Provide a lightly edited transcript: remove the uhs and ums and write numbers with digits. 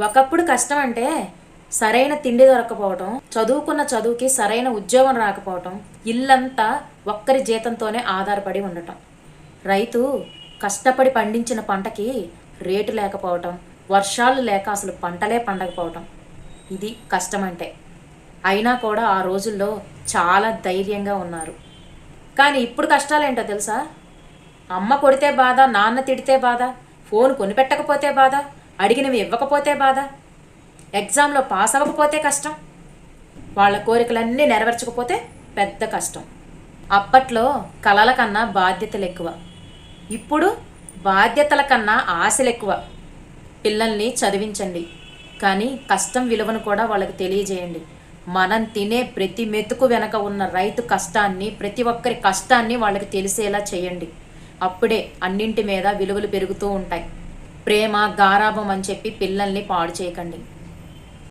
ఒకప్పుడు కష్టం అంటే సరైన తిండి దొరకపోవటం, చదువుకున్న చదువుకి సరైన ఉద్యోగం రాకపోవటం, ఇల్లంతా ఒక్కరి జీతంతోనే ఆధారపడి ఉండటం. రైతు కష్టపడి పండించిన పంటకి రేటు లేకపోవటం, వర్షాలు లేక అసలు పంటలే పండకపోవటం, ఇది కష్టం అంటే. అయినా కూడా ఆ రోజుల్లో చాలా ధైర్యంగా ఉన్నారు. కానీ ఇప్పుడు కష్టాలేంటో తెలుసా? అమ్మ కొడితే బాధ, నాన్న తిడితే బాధ, ఫోన్ కొనిపెట్టకపోతే బాధ, అడిగినవి ఇవ్వకపోతే బాధ, ఎగ్జామ్లో పాస్ అవ్వకపోతే కష్టం, వాళ్ళ కోరికలన్నీ నెరవేర్చకపోతే పెద్ద కష్టం. అప్పట్లో కలల కన్నా బాధ్యతలు ఎక్కువ, ఇప్పుడు బాధ్యతల కన్నా ఆశలు ఎక్కువ. పిల్లల్ని చదివించండి, కానీ కష్టం విలువను కూడా వాళ్ళకి తెలియజేయండి. మనం తినే ప్రతి మెతుకు వెనక ఉన్న రైతు కష్టాన్ని, ప్రతి ఒక్కరి కష్టాన్ని వాళ్ళకి తెలిసేలా చేయండి. అప్పుడే అన్నింటి మీద విలువలు పెరుగుతూ ఉంటాయి. ప్రేమ, గారాబం అని చెప్పి పిల్లల్ని పాడు చేయకండి.